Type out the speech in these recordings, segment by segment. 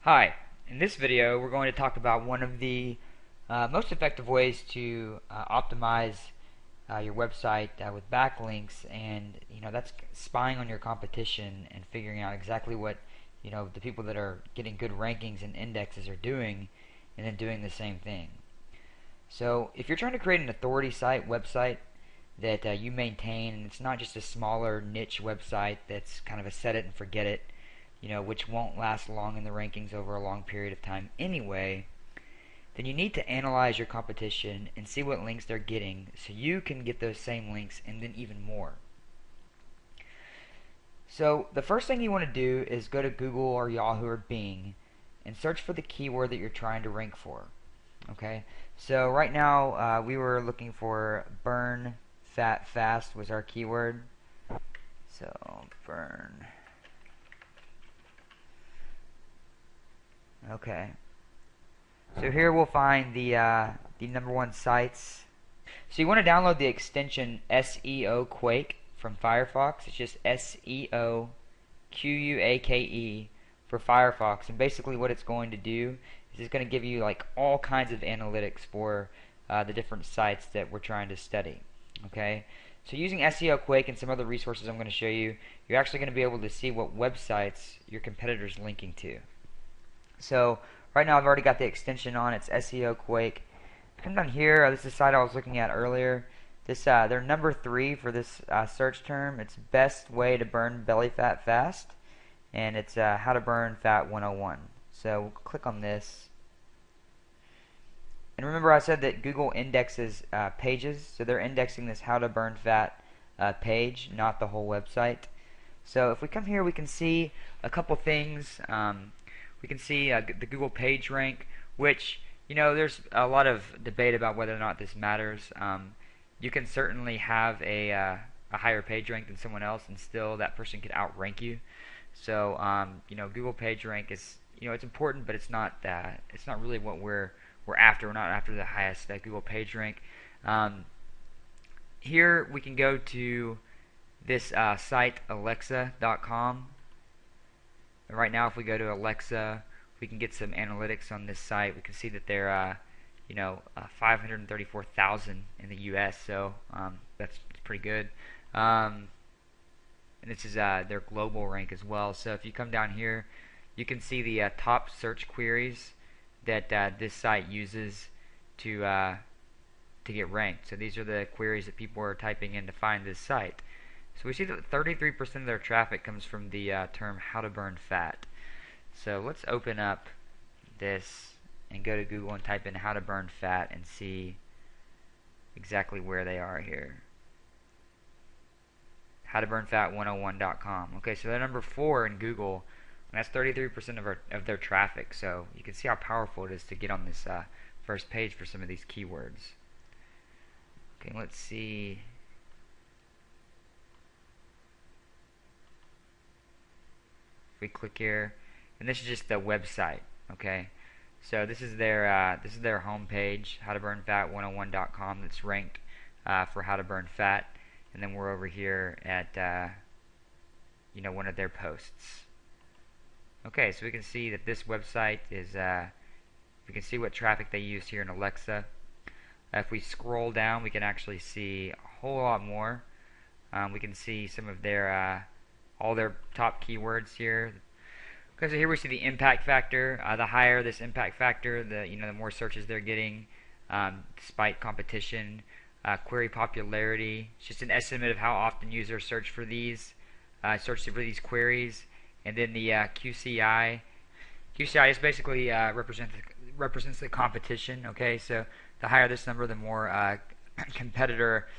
Hi, in this video we're going to talk about one of the most effective ways to optimize your website with backlinks, and that's spying on your competition and figuring out exactly what the people that are getting good rankings and indexes are doing, and then doing the same thing. So if you're trying to create an authority site website that you maintain, and it's not just a smaller niche website that's kind of a set it and forget it, which won't last long in the rankings over a long period of time anyway, then you need to analyze your competition and see what links they're getting so you can get those same links and then even more. So the first thing you want to do is go to Google or Yahoo or Bing and search for the keyword that you're trying to rank for. Okay, so right now we were looking for burn fat fast was our keyword. So burn. Okay. So here we'll find the #1 sites. So you want to download the extension SEO Quake from Firefox. It's just SEO QUAKE for Firefox, and basically what it's going to do is it's going to give you like all kinds of analytics for the different sites that we're trying to study. Okay. So using SEO Quake and some other resources I'm going to show you, you're actually going to be able to see what websites your competitor's linking to. So right now I've already got the extension on. It's SEO Quake. Come down here. This is the site I was looking at earlier. They're #3 for this search term. It's best way to burn belly fat fast, and it's how to burn fat 101. So we'll click on this. And remember I said that Google indexes pages, so they're indexing this how to burn fat page, not the whole website. So if we come here, we can see a couple things. We can see the Google PageRank, which, there's a lot of debate about whether or not this matters. You can certainly have a higher PageRank than someone else, and still that person could outrank you. So, Google PageRank is, it's important, but it's not really what we're after. We're not after the highest Google PageRank. Here we can go to this site, Alexa.com. Right now, if we go to Alexa, we can get some analytics on this site. We can see that they're 534,000 in the U.S., so that's pretty good. And this is their global rank as well. So if you come down here, you can see the top search queries that this site uses to get ranked. So these are the queries that people are typing in to find this site. So we see that 33% of their traffic comes from the term how to burn fat. So let's open up this and go to Google and type in how to burn fat and see exactly where they are here. Howtoburnfat101.com. Okay, so they're #4 in Google, and that's 33% of their traffic. So you can see how powerful it is to get on this first page for some of these keywords. Okay, let's see. We click here, and this is just the website. Okay, so this is their home page, howtoburnfat101.com, that's ranked for how to burn fat, and then we're over here at one of their posts. Okay, so we can see that this website is we can see what traffic they use here in Alexa. If we scroll down, we can actually see a whole lot more. We can see some of their all their top keywords here. Okay, so here we see the impact factor. The higher this impact factor, the more searches they're getting, despite competition. Query popularity, it's just an estimate of how often users search for these queries. And then the QCI. QCI is basically represents the competition. Okay, so the higher this number, the more competitor,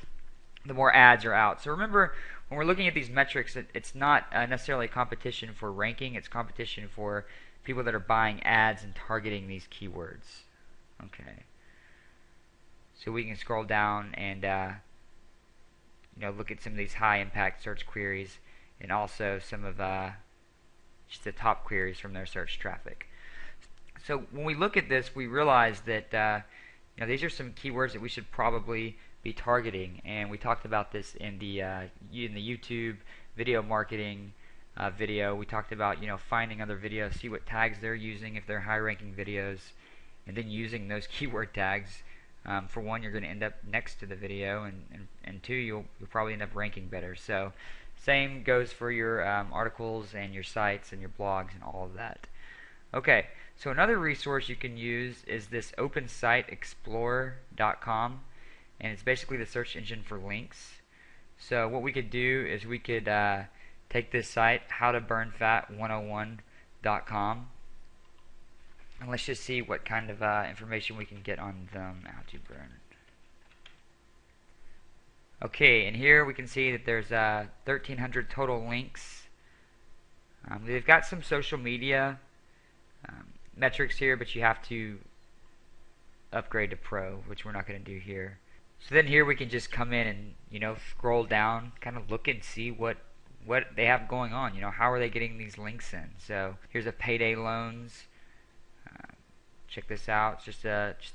the more ads are out. So remember, when we're looking at these metrics, it's not necessarily competition for ranking. It's competition for people that are buying ads and targeting these keywords. Okay. So we can scroll down and look at some of these high impact search queries, and also some of just the top queries from their search traffic. So when we look at this, we realize that these are some keywords that we should probably be targeting, and we talked about this in the YouTube video marketing video, we talked about, finding other videos, see what tags they're using if they're high-ranking videos, and then using those keyword tags. For one, you're going to end up next to the video, and two, you'll probably end up ranking better. So same goes for your articles and your sites and your blogs and all of that. Okay, so another resource you can use is this OpenSiteExplorer.com, and it's basically the search engine for links. So what we could do is we could take this site, howtoburnfat101.com, and let's just see what kind of information we can get on them. How to burn. Okay, and here we can see that there's 1,300 total links. They've got some social media metrics here, but you have to upgrade to Pro, which we're not going to do here. So then here we can just come in and scroll down, kind of look and see what they have going on. How are they getting these links in? So here's a Payday Loans. Check this out. It's just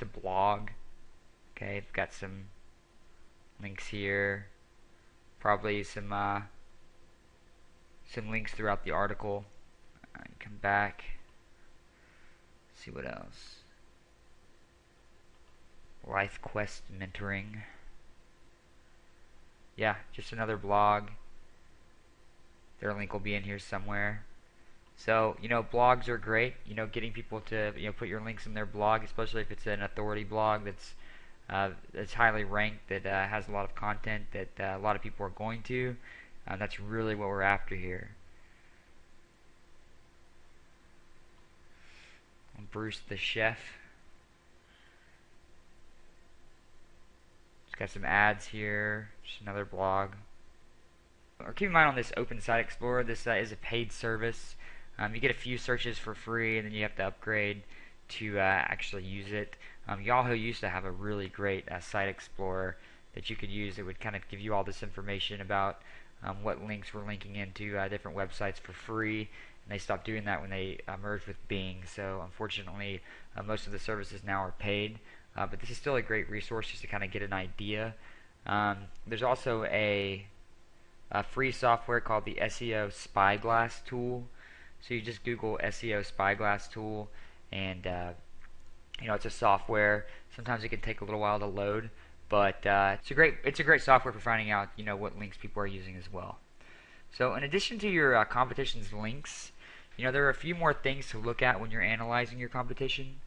a blog. Okay, it's got some links here. Probably some links throughout the article. Come back. See what else. Life Quest Mentoring. Yeah, just another blog. Their link will be in here somewhere. So, blogs are great. Getting people to put your links in their blog, especially if it's an authority blog that's highly ranked, that has a lot of content that a lot of people are going to. That's really what we're after here. Bruce the Chef. It's got some ads here. Just another blog. Keep in mind on this Open Site Explorer, this is a paid service. You get a few searches for free, and then you have to upgrade to actually use it. Yahoo used to have a really great Site Explorer that you could use. It would kind of give you all this information about what links were linking into different websites for free, and they stopped doing that when they merged with Bing. So unfortunately, most of the services now are paid, but this is still a great resource just to kind of get an idea. There's also a free software called the SEO Spyglass tool. So you just Google SEO Spyglass tool, and it's a software. Sometimes it can take a little while to load, but it's a great software for finding out what links people are using as well. So in addition to your competition's links, there are a few more things to look at when you're analyzing your competition.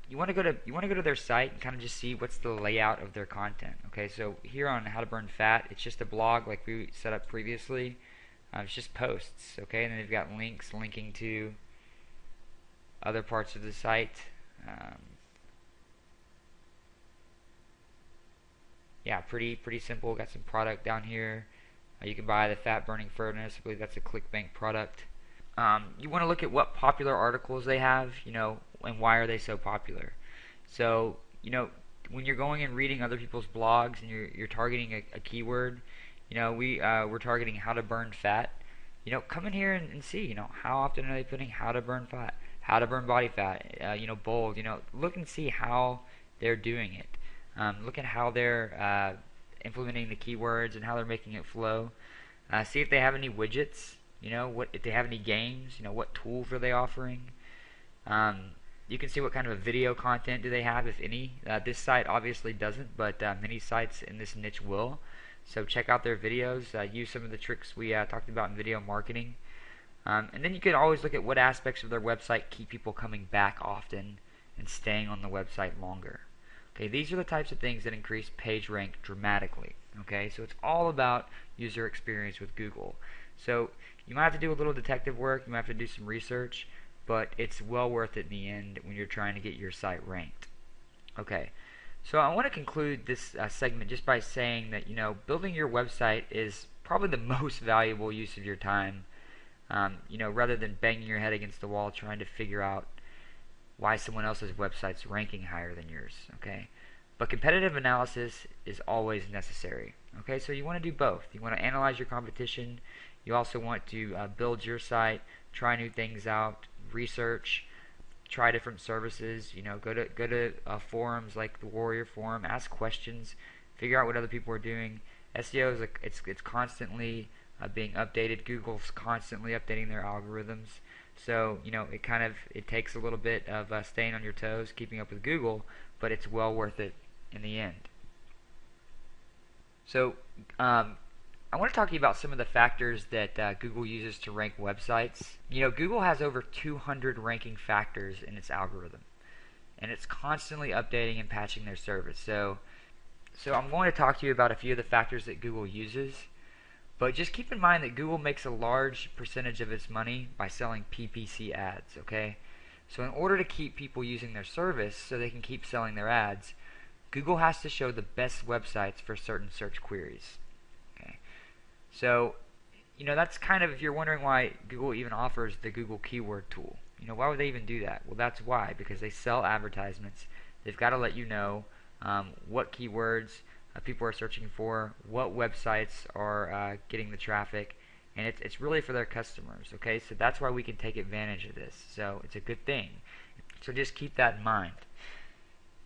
You want to go to their site and kind of just see what's the layout of their content. Okay, so here on How to Burn Fat, it's just a blog like we set up previously. It's just posts, okay, and then they've got links linking to other parts of the site. Yeah, pretty simple. Got some product down here. You can buy the Fat Burning Furnace. I believe that's a ClickBank product. You want to look at what popular articles they have, and why are they so popular. So, when you're going and reading other people's blogs and you're targeting a keyword, we're targeting how to burn fat. Come in here and see, how often are they putting how to burn fat, how to burn body fat, bold. Look and see how they're doing it. Look at how they're implementing the keywords and how they're making it flow. See if they have any widgets. If they have any games. What tools are they offering. You can see what kind of a video content do they have, if any. This site obviously doesn't, but many sites in this niche will. So check out their videos. Use some of the tricks we talked about in video marketing. And then you could always look at what aspects of their website keep people coming back often and staying on the website longer. Okay, these are the types of things that increase page rank dramatically. Okay, so it's all about user experience with Google. So you might have to do a little detective work, you might have to do some research, but it's well worth it in the end when you're trying to get your site ranked. Okay, so I want to conclude this segment just by saying that building your website is probably the most valuable use of your time. Rather than banging your head against the wall trying to figure out why someone else's website's ranking higher than yours. Okay, but competitive analysis is always necessary. Okay, so you want to do both. You want to analyze your competition. You also want to build your site, try new things out, research, try different services. Go to forums like the Warrior Forum, ask questions, figure out what other people are doing. SEO is it's constantly being updated. Google's constantly updating their algorithms. So, it takes a little bit of staying on your toes, keeping up with Google, but it's well worth it in the end. So, I want to talk to you about some of the factors that Google uses to rank websites. Google has over 200 ranking factors in its algorithm, and it's constantly updating and patching their service. So I'm going to talk to you about a few of the factors that Google uses. But just keep in mind that Google makes a large percentage of its money by selling PPC ads, okay? So in order to keep people using their service so they can keep selling their ads, Google has to show the best websites for certain search queries. Okay. So, that's kind of, if you're wondering why Google even offers the Google Keyword Tool. Why would they even do that? Well, that's why, because they sell advertisements. They've got to let you know what keywords people are searching for, what websites are getting the traffic, and it's really for their customers. Okay, so that's why we can take advantage of this. So it's a good thing. So just keep that in mind.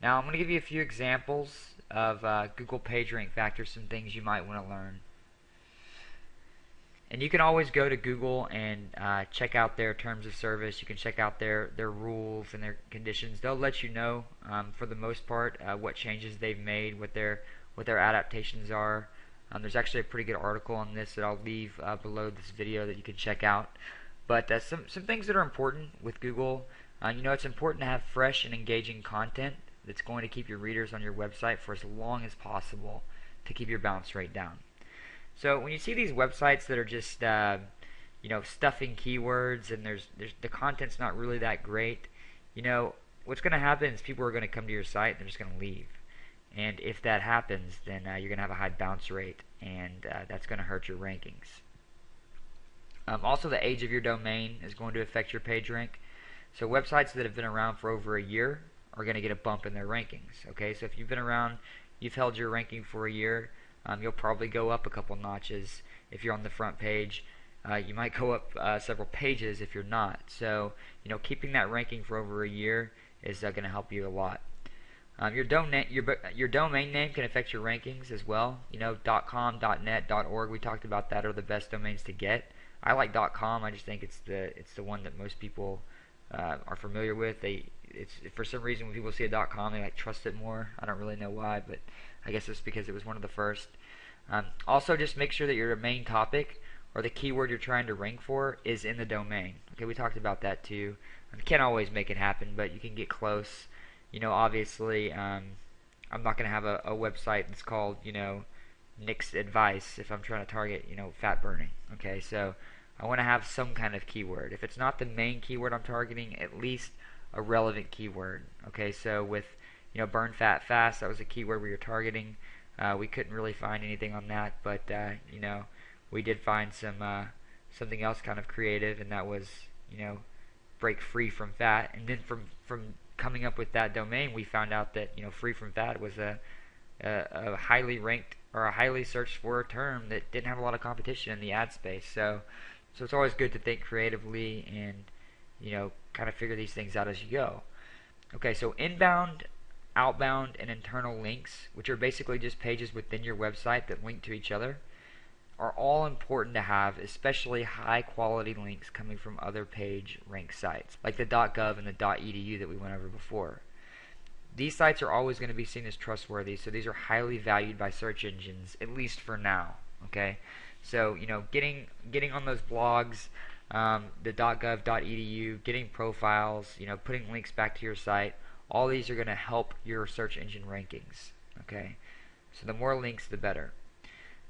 Now I'm going to give you a few examples of Google PageRank factors, some things you might want to learn. And you can always go to Google and check out their terms of service. You can check out their rules and their conditions. They'll let you know, for the most part, what changes they've made, what their adaptations are. There's actually a pretty good article on this that I'll leave below this video that you can check out. But some things that are important with Google. It's important to have fresh and engaging content that's going to keep your readers on your website for as long as possible to keep your bounce rate down. So when you see these websites that are just stuffing keywords and there's the content's not really that great, what's going to happen is people are going to come to your site and they're just going to leave. And if that happens, then you're going to have a high bounce rate, and that's going to hurt your rankings. Also, the age of your domain is going to affect your page rank. So websites that have been around for over a year are going to get a bump in their rankings. Okay, so if you've been around, you've held your ranking for a year, you'll probably go up a couple notches if you're on the front page. You might go up several pages if you're not. So keeping that ranking for over a year is going to help you a lot. Your domain name can affect your rankings as well. .com, .net, .org, we talked about that, are the best domains to get. I like .com. I just think it's the one that most people are familiar with. It's for some reason when people see a .com, they trust it more. I don't really know why, but I guess it's because it was one of the first. Also, just make sure that your main topic or the keyword you're trying to rank for is in the domain. Okay, we talked about that too. You can't always make it happen, but you can get close. Obviously, I'm not going to have a website that's called, Nick's Advice if I'm trying to target, fat burning. Okay, so I want to have some kind of keyword. If it's not the main keyword I'm targeting, at least a relevant keyword. Okay, so with, burn fat fast, that was a keyword we were targeting. We couldn't really find anything on that, but, we did find something else kind of creative, and that was, break free from fat. And then from coming up with that domain, we found out that free from fat was a highly ranked or a highly searched for term that didn't have a lot of competition in the ad space. So it's always good to think creatively and kind of figure these things out as you go. Okay, so inbound, outbound, and internal links, which are basically just pages within your website that link to each other, are all important to have, especially high quality links coming from other page rank sites like the .gov and the .edu that we went over before. These sites are always going to be seen as trustworthy, so these are highly valued by search engines, at least for now. Okay, so getting on those blogs, the .gov, .edu, getting profiles, putting links back to your site, all these are going to help your search engine rankings. Okay, so the more links, the better.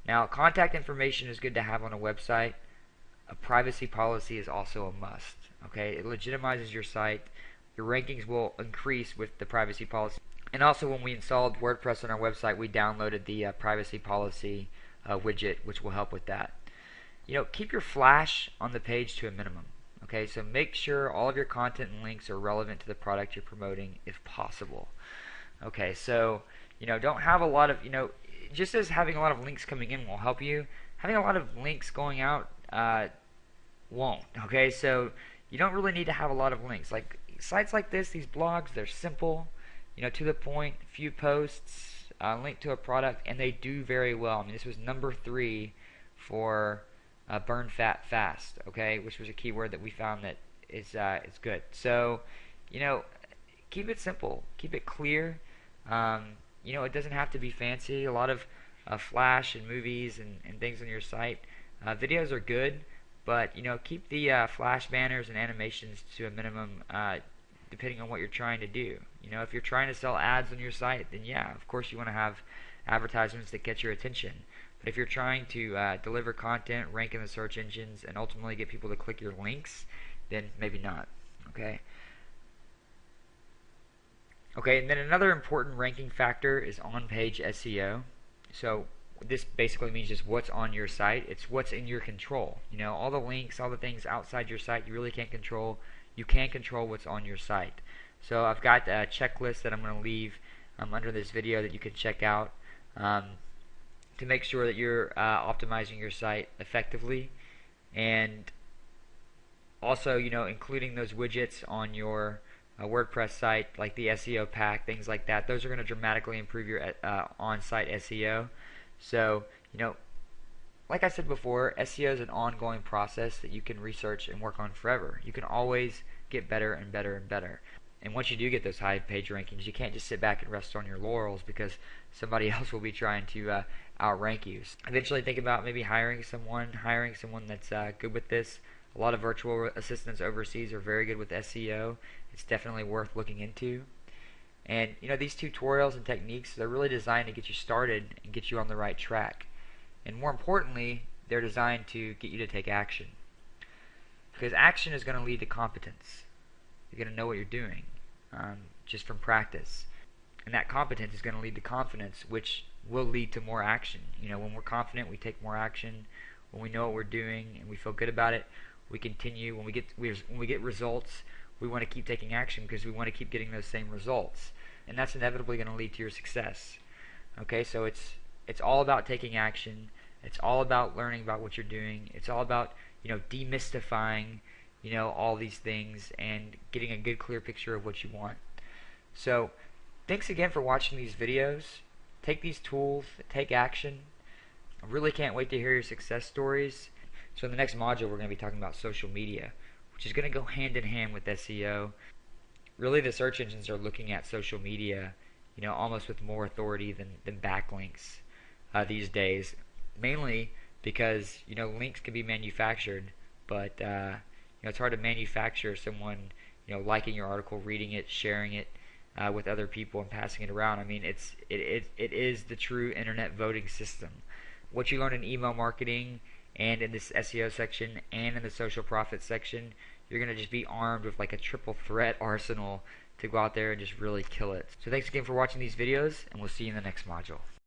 Now, contact information is good to have on a website. A privacy policy is also a must. Okay, it legitimizes your site. Your rankings will increase with the privacy policy. And also, when we installed WordPress on our website, we downloaded the privacy policy widget, which will help with that. Keep your flash on the page to a minimum. Okay, so make sure all of your content and links are relevant to the product you're promoting, if possible. Okay, so don't have a lot of just as having a lot of links coming in will help you, having a lot of links going out won't. Okay, so you don't really need to have a lot of links. Like sites like this, these blogs, they're simple, to the point, few posts, link to a product, and they do very well. I mean, this was number 3 for burn fat fast, okay, which was a keyword that we found that is good. So, you know, keep it simple, keep it clear. It doesn't have to be fancy. A lot of flash and movies and things on your site. Videos are good, but keep the flash banners and animations to a minimum, depending on what you're trying to do. If you're trying to sell ads on your site, then yeah, of course you want to have advertisements that get your attention. But if you're trying to deliver content, rank in the search engines, and ultimately get people to click your links, then maybe not. Okay. Okay, and then another important ranking factor is on-page SEO. So this basically means just what's on your site. It's what's in your control. All the links, all the things outside your site, you really can't control. You can control what's on your site. So I've got a checklist that I'm going to leave under this video that you can check out to make sure that you're optimizing your site effectively, and also including those widgets on your WordPress site, like the SEO pack, things like that. Those are going to dramatically improve your on-site SEO. So like I said before, SEO is an ongoing process that you can research and work on forever. You can always get better and better and better. And once you do get those high page rankings, you can't just sit back and rest on your laurels, because somebody else will be trying to outrank you. Eventually think about maybe hiring someone that's good with this. A lot of virtual assistants overseas are very good with SEO. It's definitely worth looking into. And these tutorials and techniques, they're really designed to get you started and get you on the right track. And more importantly, they're designed to get you to take action. Because action is going to lead to competence. You're going to know what you're doing just from practice. And that competence is going to lead to confidence, which will lead to more action. When we're confident, we take more action. When we know what we're doing and we feel good about it, we continue. When we get results, we want to keep taking action because we want to keep getting those same results. And that's inevitably going to lead to your success. Okay, so it's all about taking action. It's all about learning about what you're doing. It's all about demystifying all these things and getting a good clear picture of what you want. So thanks again for watching these videos. Take these tools, take action. I really can't wait to hear your success stories. So in the next module, we're going to be talking about social media, which is going to go hand in hand with SEO. Really, the search engines are looking at social media, almost with more authority than backlinks these days. Mainly because links can be manufactured, but it's hard to manufacture someone liking your article, reading it, sharing it with other people, and passing it around. I mean, it is the true internet voting system. What you learn in email marketing and in this SEO section and in the social profit section, you're going to just be armed with like a triple threat arsenal to go out there and just really kill it. So thanks again for watching these videos, and we'll see you in the next module.